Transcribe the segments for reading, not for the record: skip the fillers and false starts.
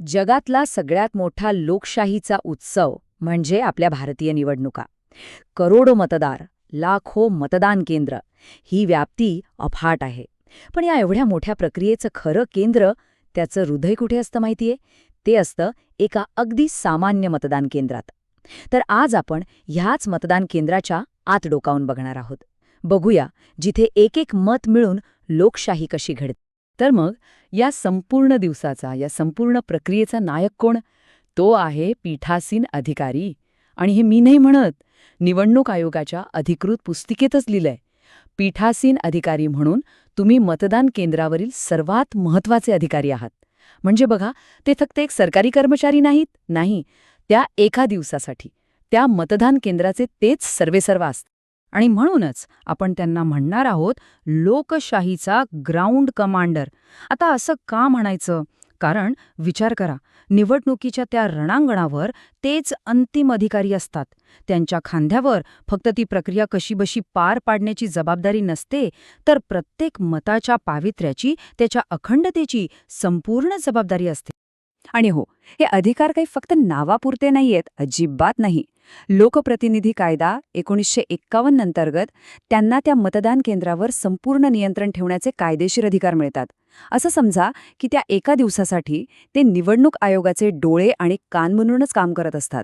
जगातला सगळ्यात मोठा लोकशाहीचा उत्सव म्हणजे आपल्या भारतीय निवडणुका. करोडो मतदार, लाखो मतदान केंद्र, ही व्याप्ती अफाट आहे. पण या एवढ्या मोठ्या प्रक्रियेचं खरं केंद्र, त्याचं हृदय कुठे असतं माहितीये? ते असतं एका अगदी सामान्य मतदान केंद्रात. तर आज आपण ह्याच मतदान केंद्राच्या आत डोकावून बघणार आहोत. बघूया जिथे एक एक मत मिळून लोकशाही कशी घडते. तर मग या संपूर्ण दिवसाचा, या संपूर्ण प्रक्रियेचा नायक कोण? तो आहे पीठासीन अधिकारी. आणि हे मी नाही म्हणत, निवडणूक आयोगाच्या अधिकृत पुस्तिकेतच लिहिलंय. पीठासीन अधिकारी म्हणून तुम्ही मतदान केंद्रावरील सर्वात महत्त्वाचे अधिकारी आहात. म्हणजे बघा, ते फक्त एक सरकारी कर्मचारी नाहीत, नाही, त्या एका दिवसासाठी त्या मतदान केंद्राचे तेच सर्वेसर्वा असतात. आणि म्हणूनच आपण त्यांना म्हणणार आहोत लोकशाहीचा ग्राउंड कमांडर. आता असं का म्हणायचं? कारण विचार करा, निवडणुकीच्या त्या रणांगणावर तेच अंतिम अधिकारी असतात. त्यांच्या खांद्यावर फक्त ती प्रक्रिया कशीबशी पार पाडण्याची जबाबदारी नसते, तर प्रत्येक मताच्या पावित्र्याची, त्याच्या अखंडतेची संपूर्ण जबाबदारी असते. आणि हो, हे अधिकार काही फक्त नावापुरते नाहीयेत, अजिबात नाही. लोकप्रतिनिधी कायदा 1951 अंतर्गत त्यांना त्या मतदान केंद्रावर संपूर्ण नियंत्रण ठेवण्याचे कायदेशीर अधिकार मिळतात. असं समजा की त्या एका दिवसासाठी ते निवडणूक आयोगाचे डोळे आणि कान म्हणूनच काम करत असतात.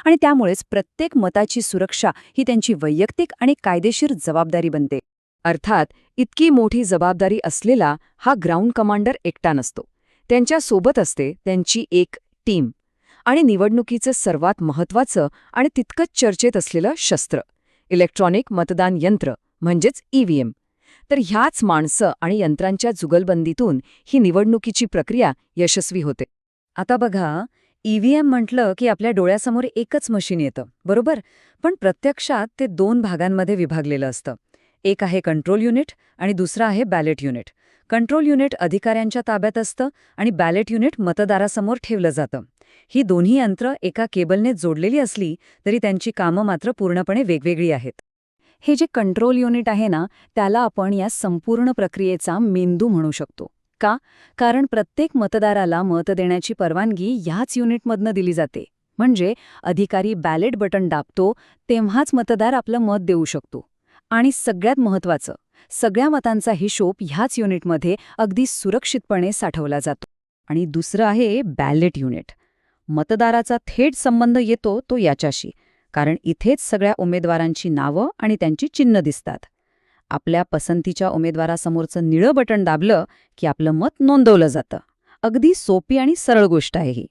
आणि त्यामुळेच प्रत्येक मताची सुरक्षा ही त्यांची वैयक्तिक आणि कायदेशीर जबाबदारी बनते. अर्थात इतकी मोठी जबाबदारी असलेला हा ग्राउंड कमांडर एकटा नसतो. त्यांच्या सोबत असते त्यांची एक टीम आणि निवडणुकीचं सर्वात महत्त्वाचं आणि तितकंच चर्चेत असलेलं शस्त्र, इलेक्ट्रॉनिक मतदान यंत्र म्हणजेच EVM. तर ह्याच माणसं आणि यंत्रांच्या जुगलबंदीतून ही निवडणुकीची प्रक्रिया यशस्वी होते. आता बघा, EVM म्हटलं की आपल्या डोळ्यासमोर एकच मशीन येतं, बरोबर? पण प्रत्यक्षात ते 2 भागांमध्ये विभागलेलं असतं. एक आहे कंट्रोल युनिट आणि दुसरं आहे बॅलेट युनिट. कंट्रोल युनिट अधिकाऱ्यांच्या ताब्यात असतं आणि बॅलेट युनिट मतदारासमोर ठेवलं जातं. ही दोन्ही यंत्र एका केबलने जोडलेली असली तरी त्यांची कामं मात्र पूर्णपणे वेगवेगळी आहेत. हे जे कंट्रोल युनिट आहे ना, त्याला आपण या संपूर्ण प्रक्रियेचा मेंदू म्हणू शकतो. का? कारण प्रत्येक मतदाराला मत देण्याची परवानगी याच युनिटमधनं दिली जाते. म्हणजे अधिकारी बॅलेट बटन दाबतो तेव्हाच मतदार आपलं मत देऊ शकतो. आणि सगळ्यात महत्त्वाचं, सगळ्या मतांचा हिशोब ह्याच युनिटमध्ये अगदी सुरक्षितपणे साठवला जातो. आणि दुसरं आहे बॅलेट युनिट. मतदाराचा थेट संबंध येतो तो याच्याशी, कारण इथेच सगळ्या उमेदवारांची नावं आणि त्यांची चिन्ह दिसतात. आपल्या पसंतीच्या उमेदवारासमोरचं निळं बटण दाबलं की आपलं मत नोंदवलं जातं. अगदी सोपी आणि सरळ गोष्ट आहे ही.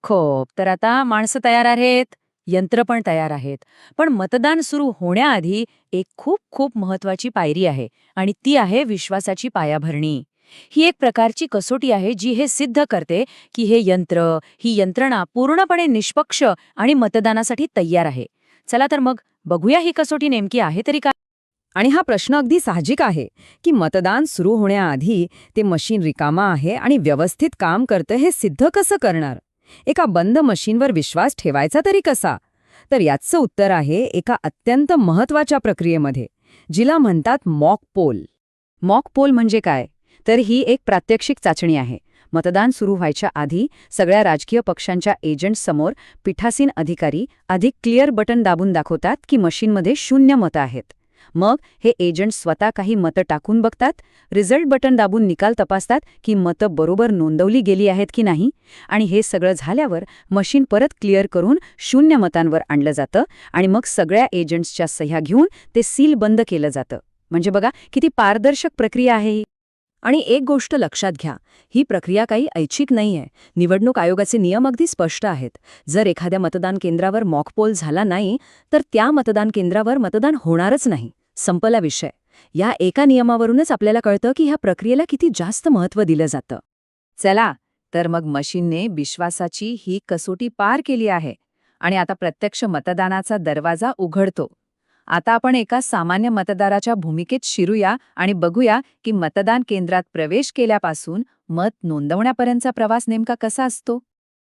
खूप. तर आता माणसं तयार आहेत, यंत्र पण तयार आहेत. पण मतदान सुरू होण्याआधी एक खूप खूप महत्वाची पायरी आहे आणि ती आहे विश्वासाची पायाभरणी. ही एक प्रकारची कसोटी आहे जी हे सिद्ध करते की हे यंत्र, ही यंत्रणा पूर्णपणे निष्पक्ष आणि मतदानासाठी तयार आहे. चला तर मग बघूया ही कसोटी नेमकी आहे तरी काय. आणि हा प्रश्न अगदी साहजिक आहे की मतदान सुरू होण्याआधी ते मशीन रिकामा आहे आणि व्यवस्थित काम करतं हे सिद्ध कसं करणार? एका बंद मशीनवर विश्वास ठेवायचा तरी कसा? तर याचं उत्तर आहे एका अत्यंत महत्त्वाच्या प्रक्रियेमध्ये, जिला म्हणतात मॉक पोल. मॉक पोल म्हणजे काय? तर ही एक प्रात्यक्षिक चाचणी आहे. मतदान सुरू व्हायच्या आधी सगळ्या राजकीय पक्षांच्या एजंट्ससमोर पीठासीन अधिकारी अधिक क्लिअर बटन दाबून दाखवतात की मशीनमध्ये 0 मतं आहेत. मग हे एजंट स्वतः काही मतं टाकून बघतात, रिझल्ट बटन दाबून निकाल तपासतात की मतं बरोबर नोंदवली गेली आहेत की नाही. आणि हे सगळं झाल्यावर मशीन परत क्लिअर करून 0 मतांवर आणलं जातं आणि मग सगळ्या एजंट्सच्या सह्या घेऊन ते सील बंद केलं जातं. म्हणजे बघा किती पारदर्शक प्रक्रिया आहे ही. आणि एक गोष्ट लक्षात घ्या, ही प्रक्रिया काही ऐच्छिक नाहीये. निवडणूक आयोगाचे नियम अगदी स्पष्ट आहेत. जर एखाद्या मतदान केंद्रावर मॉक पोल झाला नाही तर त्या मतदान केंद्रावर मतदान होणारच नाही. संपला विषय. या एका नियमावरूनच आपल्याला कळतं की ह्या प्रक्रियेला किती जास्त महत्त्व दिलं जातं. चला तर मग मशीनने विश्वासाची ही कसोटी पार केली आहे आणि आता प्रत्यक्ष मतदानाचा दरवाजा उघडतो. आता आपण एका सामान्य मतदाराच्या भूमिकेत शिरूया आणि बघूया की मतदान केंद्रात प्रवेश केल्यापासून मत नोंदवण्यापर्यंतचा प्रवास नेमका कसा असतो.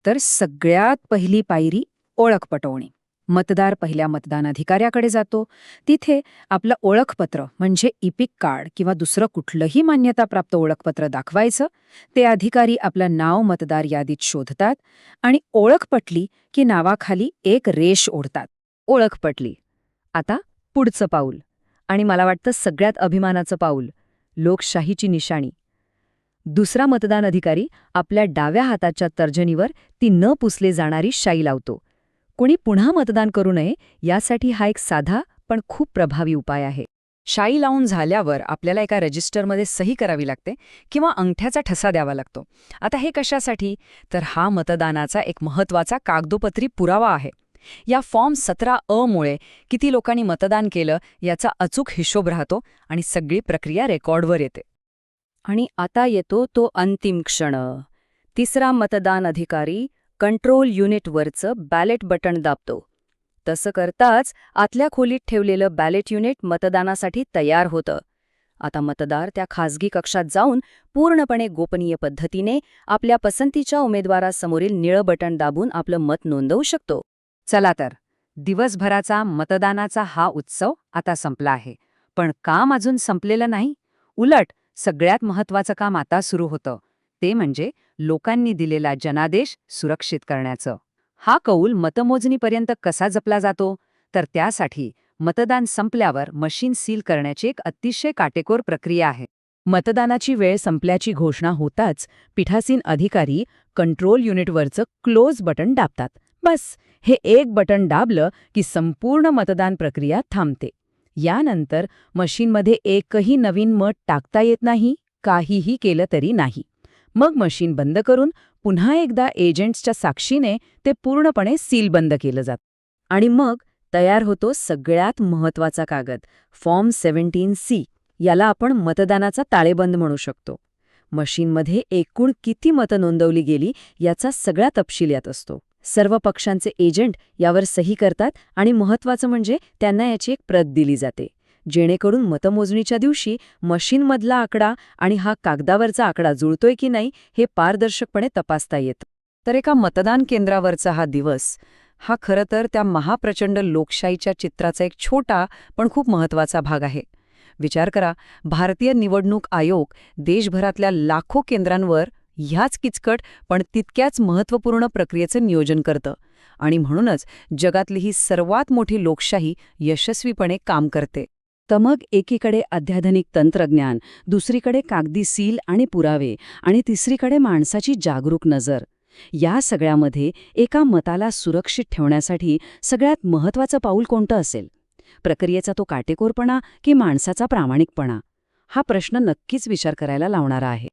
तर सगळ्यात पहिली पायरी ओळख पटवणे. मतदार पहिल्या मतदान अधिकाऱ्याकडे जातो. तिथे आपलं ओळखपत्र म्हणजे इपिक कार्ड किंवा दुसरं कुठलंही मान्यताप्राप्त ओळखपत्र दाखवायचं. ते अधिकारी आपलं नाव मतदार यादीत शोधतात आणि ओळख पटली की नावाखाली एक रेष ओढतात. ओळख पटली. आता पुढचं पाऊल, आणि मला वाटतं सगळ्यात अभिमानाचं पाऊल, लोकशाहीची निशाणी. दुसरा मतदान अधिकारी आपल्या डाव्या हाताच्या तर्जनीवर ती न पुसले जाणारी शाई लावतो. कोणी पुन्हा मतदान करू नये यासाठी हा एक साधा पण खूप प्रभावी उपाय आहे. शाई लावून झाल्यावर आपल्याला एका रजिस्टरमध्ये सही करावी लागते किंवा अंगठ्याचा ठसा द्यावा लागतो. आता हे कशासाठी? तर हा मतदानाचा एक महत्त्वाचा कागदोपत्री पुरावा आहे. या फॉर्म 17 मुळे किती लोकांनी मतदान केलं याचा अचूक हिशोब राहतो आणि सगळी प्रक्रिया रेकॉर्डवर येते. आणि आता येतो तो अंतिम क्षण. तिसरा मतदान अधिकारी कंट्रोल युनिटवरचं बॅलेट बटण दाबतो. तसं करताच आतल्या खोलीत ठेवलेलं बॅलेट युनिट मतदानासाठी तयार होतं. आता मतदार त्या खासगी कक्षात जाऊन पूर्णपणे गोपनीय पद्धतीने आपल्या पसंतीच्या उमेदवारासमोरील निळं बटण दाबून आपलं मत नोंदवू शकतो. चला तर, दिवसभराचा मतदानाचा हा उत्सव आता संपला आहे. पण काम अजून संपलेलं नाही. उलट सगळ्यात महत्त्वाचं काम आता सुरू होतं. ते म्हणजे लोकांनी दिलेला जनादेश सुरक्षित करण्याचं. हा कौल मतमोजणीपर्यंत कसा जपला जातो? तर त्यासाठी मतदान संपल्यावर मशीन सील करण्याची एक अतिशय काटेकोर प्रक्रिया आहे. मतदानाची वेळ संपल्याची घोषणा होताच पीठासीन अधिकारी कंट्रोल युनिटवरचं क्लोज बटण दाबतात. बस, हे एक बटण दाबलं की संपूर्ण मतदान प्रक्रिया थांबते. यानंतर मशीनमध्ये एकही नवीन मत टाकता येत नाही, काहीही केलं तरी नाही. मग मशीन बंद करून पुन्हा एकदा एजंट्सच्या साक्षीने ते पूर्णपणे सील बंद केलं जातं. आणि मग तयार होतो सगळ्यात महत्त्वाचा कागद, फॉर्म 17C. याला आपण मतदानाचा ताळेबंद म्हणू शकतो. मशीनमध्ये एकूण किती मतं नोंदवली गेली याचा सगळा तपशील यात असतो. सर्व पक्षांचे एजंट यावर सही करतात आणि महत्त्वाचं म्हणजे त्यांना याची एक प्रत दिली जाते, जेणेकरून मतमोजणीच्या दिवशी मशीनमधला आकडा आणि हा कागदावरचा आकडा जुळतोय की नाही हे पारदर्शकपणे तपासता येतं. तर एका मतदान केंद्रावरचा हा दिवस, हा खरं तर त्या महाप्रचंड लोकशाहीच्या चित्राचा एक छोटा पण खूप महत्त्वाचा भाग आहे. विचार करा, भारतीय निवडणूक आयोग देशभरातल्या लाखो केंद्रांवर ह्याच किचकट पण तितक्याच महत्त्वपूर्ण प्रक्रियेचं नियोजन करतं आणि म्हणूनच जगातली ही सर्वात मोठी लोकशाही यशस्वीपणे काम करते. तर मग एकीकडे अत्याधुनिक तंत्रज्ञान, दुसरीकडे कागदी सील आणि पुरावे, आणि तिसरीकडे माणसाची जागरूक नजर. या सगळ्यामध्ये एका मताला सुरक्षित ठेवण्यासाठी सगळ्यात महत्त्वाचं पाऊल कोणतं असेल? प्रक्रियेचा तो काटेकोरपणा की माणसाचा प्रामाणिकपणा? हा प्रश्न नक्कीच विचार करायला लावणारा आहे.